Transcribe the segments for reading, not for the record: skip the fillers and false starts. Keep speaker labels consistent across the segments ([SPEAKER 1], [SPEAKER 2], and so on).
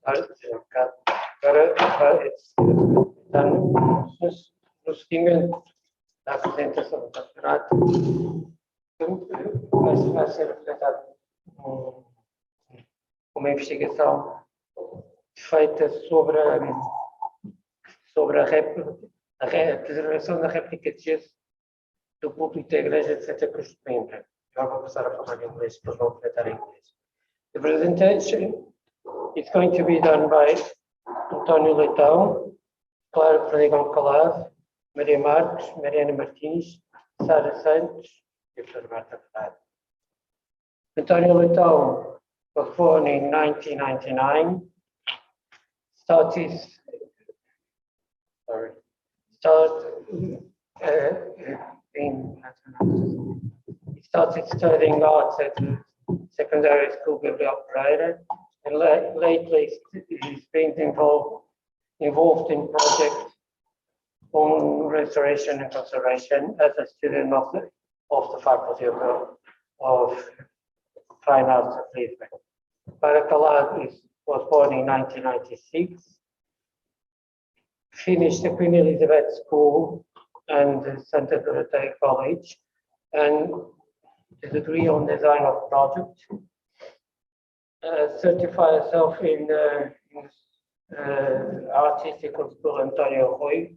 [SPEAKER 1] Agora está no seguimento da apresentação da Frade, vai ser apresentada uma investigação feita sobre a preservação da réplica de gesso do púlpito da igreja de Santa Cruz de Coimbra. Já vou passar a falar em inglês, depois vou apresentar em inglês. The presentation is going to be done by António Leitão, Clara Perdigão Calado, Mariana Martins, Mariana Martins, Sara Santos Marta Frade. António Leitão was born in 1999. Started studying arts at the secondary school operator, and lately he's been involved in projects on restoration and conservation as a student of the Faculty of Fine Arts of Lisbon. Clara Calado was born in 1996, finished the Queen Elizabeth School and the Santa Cruz de College, and the degree on design of projects. Certified herself in artistical school António Rui,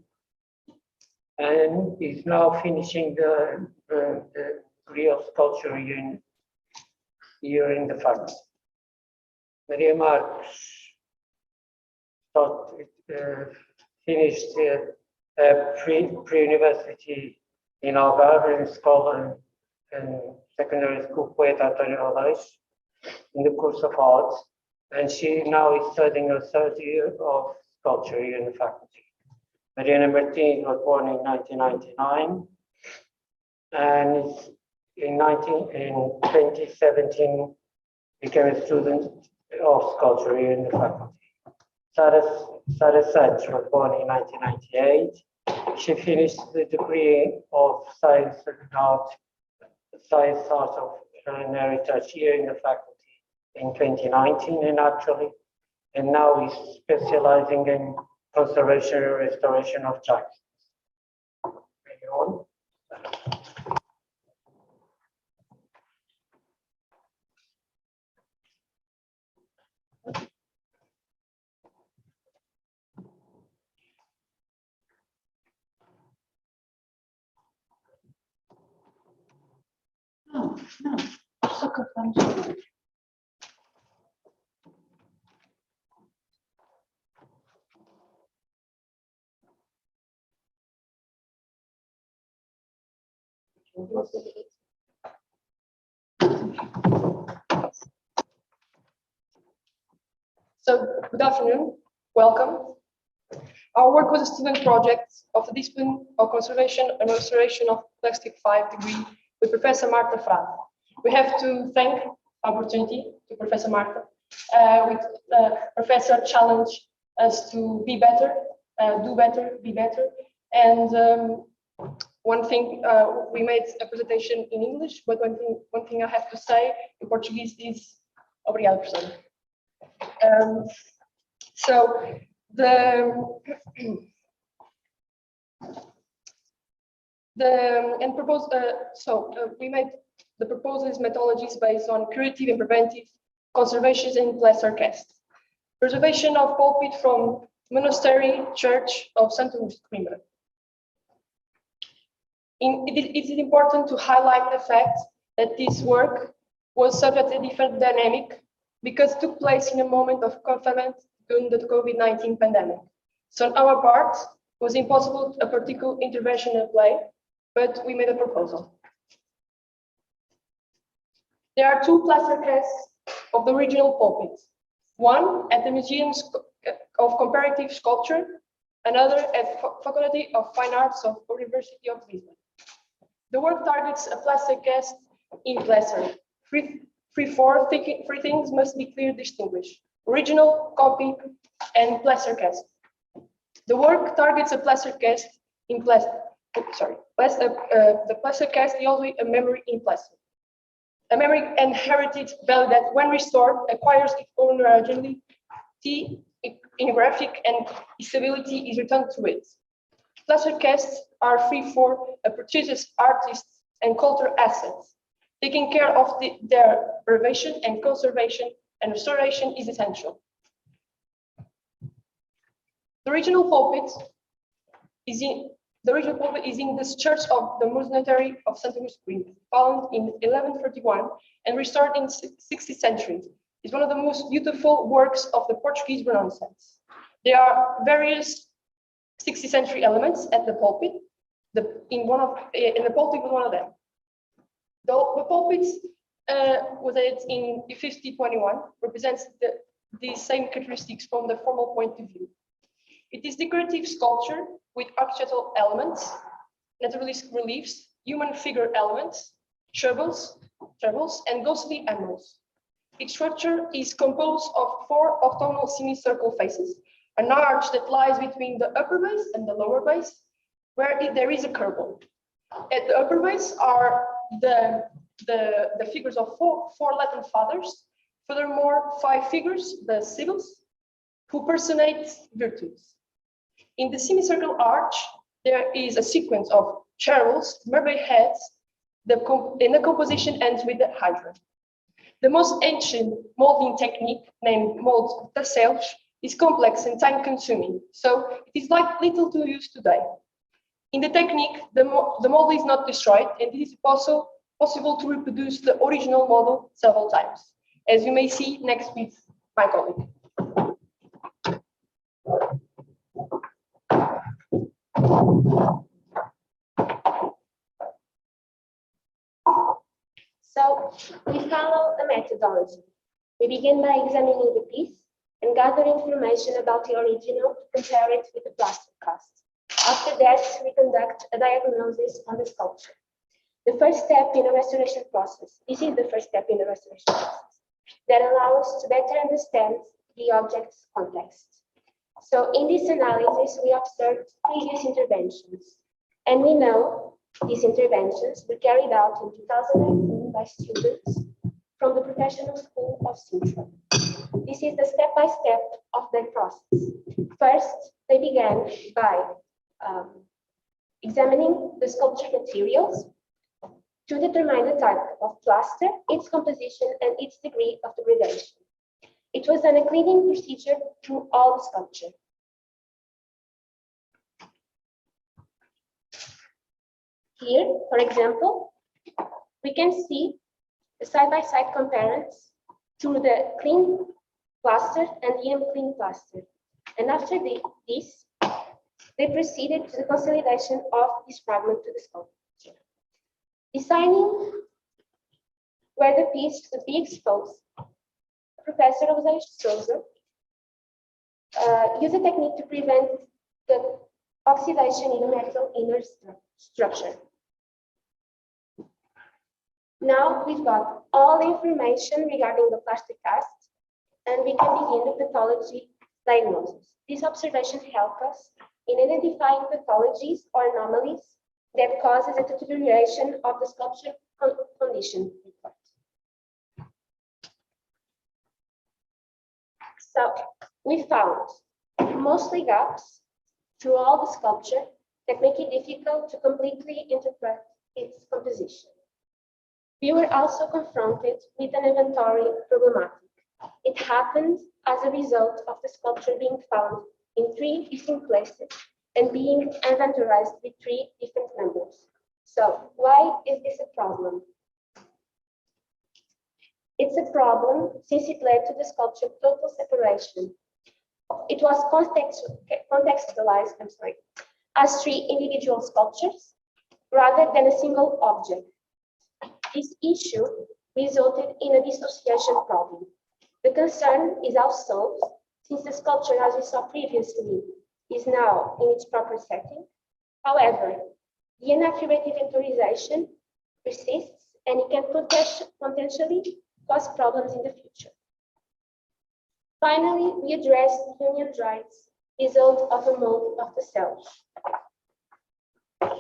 [SPEAKER 1] and is now finishing the degree of sculpture here in the faculty. Mariana Martins finished pre-university in Algarve, in scholar and secondary school poet António Leitão in the course of arts, and she now is studying her third year of sculpture here in the faculty. Mariana Martins was born in 1999, and in 2017 became a student of sculpture here in the faculty. Sara Santos was born in 1998. She finished the degree of Science Art of Heritage here in the faculty in 2019, and now is specializing in conservation and restoration of jackets.
[SPEAKER 2] So, good afternoon, welcome. Our work was a student project of the discipline of conservation and restoration of plastic 5 degree with Professor Marta Frade. We have to thank the opportunity to Professor Marta. Professor challenged us to be better, do better, be better. And one thing, we made a presentation in English, but one thing I have to say in Portuguese is obrigado, professor. We made the proposals methodologies based on curative and preventive conservation in plaster cast, preservation of pulpit from monastery church of Santa Cruz de Coimbra. It is important to highlight the fact that this work was subject to a different dynamic because it took place in a moment of confinement during the COVID-19 pandemic. So on our part, it was impossible a particular intervention in play, but we made a proposal. There are two plaster casts of the original pulpit, one at the Museum of Comparative Sculpture, another at Faculty of Fine Arts of the University of Lisbon. The work targets a plaster cast in plaster. Three things must be clearly distinguished: original, copy, and plaster cast. The work targets a plaster cast in plaster. The plaster cast is always a memory in plaster. A memory and heritage value that, when restored, acquires its own originality T in graphic and stability is returned to it. Plaster casts are free for producers, artists, and cultural assets. Taking care of their preservation and conservation and restoration is essential. The original pulpit is in the church of the monastery of Santa Cruz de Coimbra, found in 1131 and restored in 16th century. It's one of the most beautiful works of the Portuguese Renaissance. There are various 16th century elements at the pulpit. The pulpit was one of them. The pulpit was added in 1521, represents the same characteristics from the formal point of view. It is decorative sculpture with architectural elements, naturalist reliefs, human figure elements, shrubs, and ghostly animals. Its structure is composed of 4 octagonal semicircle faces, an arch that lies between the upper base and the lower base, where there is a curve. At the upper base are the figures of four Latin fathers. Furthermore, 5 figures, the sibyls, who personate virtues. In the semicircle arch, there is a sequence of cherubs, mermaid heads, and the composition ends with the hydra. The most ancient molding technique, named mold tassels, is complex and time-consuming, so it is like little to use today. In the technique, the model is not destroyed, and it is possible to reproduce the original model several times, as you may see next with my colleague.
[SPEAKER 3] So we follow a methodology. We begin by examining the piece and gather information about the original to compare it with the plaster cast. After that, we conduct a diagnosis on the sculpture. The first step in a restoration process. This is the first step in the restoration process that allows us to better understand the object's context. So in this analysis, we observed previous interventions, and we know these interventions were carried out in 2019 by students from the Professional School of Sintra. This is the step-by-step of their process. First, they began by examining the sculpture materials to determine the type of plaster, its composition, and its degree of degradation. It was then a cleaning procedure through all the sculpture. Here, for example, we can see the side-by-side comparisons to the clean plaster and the unclean plaster. And after this, they proceeded to the consolidation of this fragment to the sculpture. Deciding where the piece could be exposed, Professor José Souza used a technique to prevent the oxidation in the metal inner structure. Now we've got all the information regarding the plaster cast, and we can begin the pathology diagnosis. These observations help us in identifying pathologies or anomalies that causes a deterioration of the sculpture condition. So we found mostly gaps through all the sculpture that make it difficult to completely interpret its composition. We were also confronted with an inventory problematic. It happened as a result of the sculpture being found in 3 distinct places and being inventorized with 3 different numbers. So why is this a problem? It's a problem since it led to the sculpture total separation. It was contextualized, as 3 individual sculptures rather than a single object. This issue resulted in a dissociation problem. The concern is now solved since the sculpture, as we saw previously, is now in its proper setting. However, the inaccurate inventorization persists and it can potentially cause problems in the future. Finally, we address the union rights result of a mold of the cells.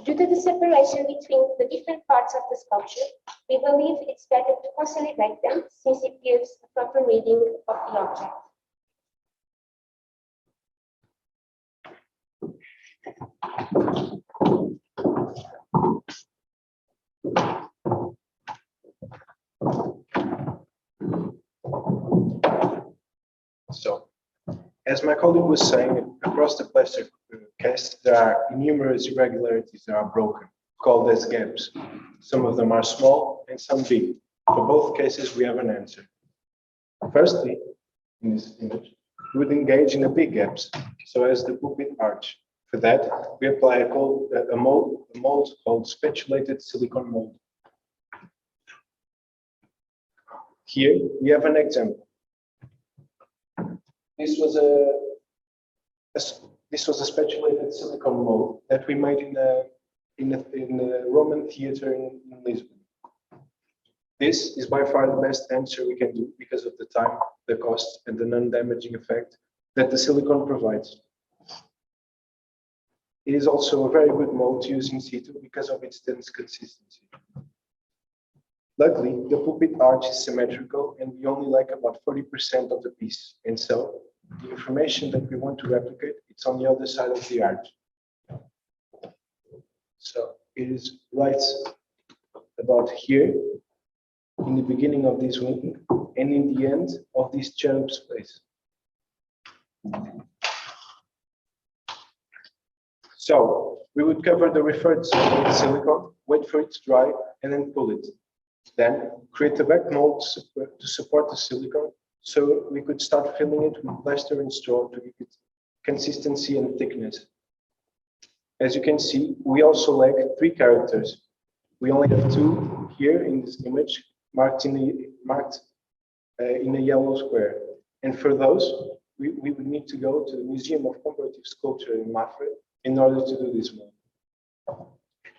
[SPEAKER 3] Due to the separation between the different parts of the sculpture, we believe it's better to consolidate them since it gives a proper reading of the object.
[SPEAKER 4] So, as my colleague was saying, across the plaster cast, there are numerous irregularities that are broken, called as gaps. Some of them are small and some big. For both cases, we have an answer. Firstly, in this image, we would engage in the big gaps, so as the pulpit arch. For that, we apply a mold called spatulated silicone mold. Here, we have an example. This was a spatulated silicone mold that we made in a Roman theater in Lisbon. This is by far the best answer we can do because of the time, the cost, and the non-damaging effect that the silicone provides. It is also a very good mold to use in situ because of its dense consistency. Luckily, the pulpit arch is symmetrical and we only lack about 40% of the piece. And so, the information that we want to replicate, it's on the other side of the arch. So, it is right about here, in the beginning of this wing, and in the end of this cherub space. So, we would cover the referred zone with silicone, wait for it to dry, and then pull it. Then, create a back mold to support the silicone, so we could start filling it with plaster and straw to give it consistency and thickness. As you can see, we also lack 3 characters. We only have 2 here in this image, marked in a yellow square. And for those, we would need to go to the Museum of Comparative Sculpture in Mafra in order to do this mold.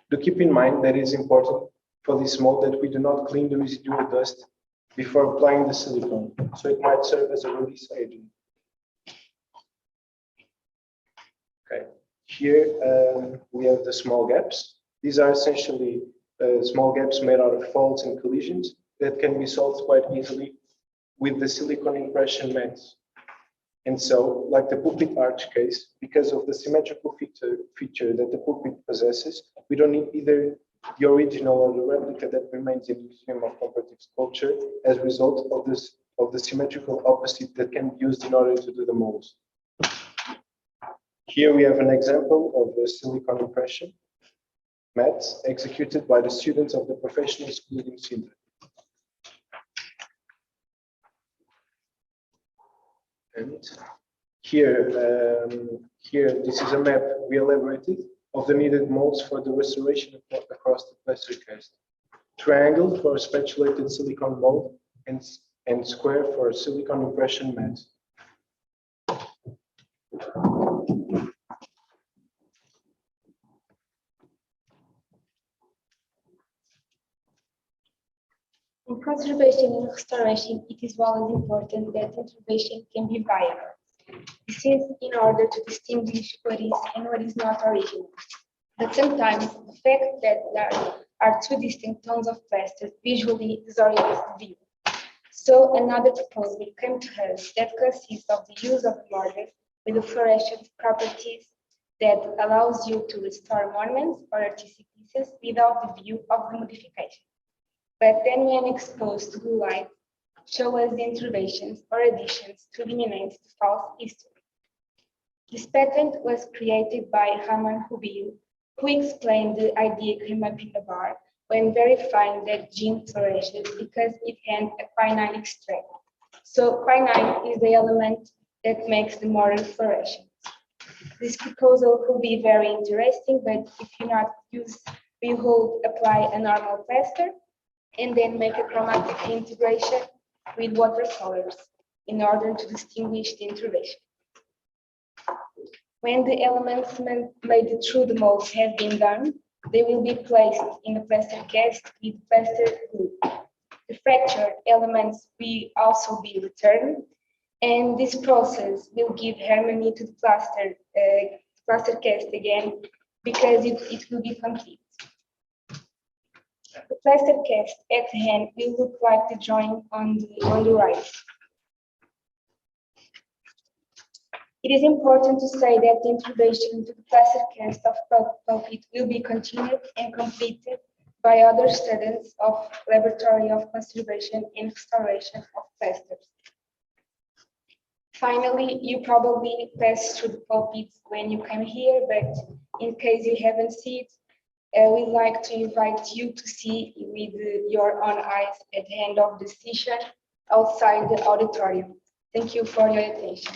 [SPEAKER 4] Do keep in mind that it is important for this mold that we do not clean the residual dust before applying the silicone, so it might serve as a release agent. Okay, here we have the small gaps. These are essentially small gaps made out of faults and collisions that can be solved quite easily with the silicone impression mats. And so, like the pulpit arch case, because of the symmetrical feature that the pulpit possesses, we don't need either the original or the replica that remains in the Museum of Comparative Sculpture as a result of the symmetrical opposite that can be used in order to do the molds. Here we have an example of a silicone impression mat executed by the students of the professional school in Sintra. And here, this is a map we elaborated of the needed molds for the restoration across the plaster cast. Triangle for a spatulated silicone mold and square for a silicone impression mat.
[SPEAKER 3] In conservation and restoration, it is always important that intervention can be viable. This is in order to distinguish what is and what is not original. But sometimes the fact that there are 2 distinct tones of plaster visually disorients the view. So another proposal came to us that consists of the use of mortar with the fluorescent properties that allows you to restore monuments or artistic pieces without the view of the modification. But then when exposed to blue light, show us the interventions or additions to eliminate the false history. This patent was created by Ramon Rubio, who explained the idea came up in the bar when verifying that gene fluoresces because it had a quinine extract. So quinine is the element that makes the mortar fluorescent. This proposal could be very interesting, but if you not use, we will apply a normal plaster and then make a chromatic integration with watercolors in order to distinguish the intervention. When the elements made through the molds have been done, they will be placed in a plaster cast with plaster glue. The fractured elements will also be returned, and this process will give harmony to the plaster cast again because it will be complete. The plaster cast at hand will look like the drawing on the right.
[SPEAKER 5] It is important to say that the introduction to the plaster cast of pulpit will be continued and completed by other students of Laboratory of Conservation and Restoration of Plasters. Finally, you probably passed through the pulpit when you came here, but in case you haven't seen it, we'd like to invite you to see with your own eyes at the end of the session outside the auditorium. Thank you for your attention.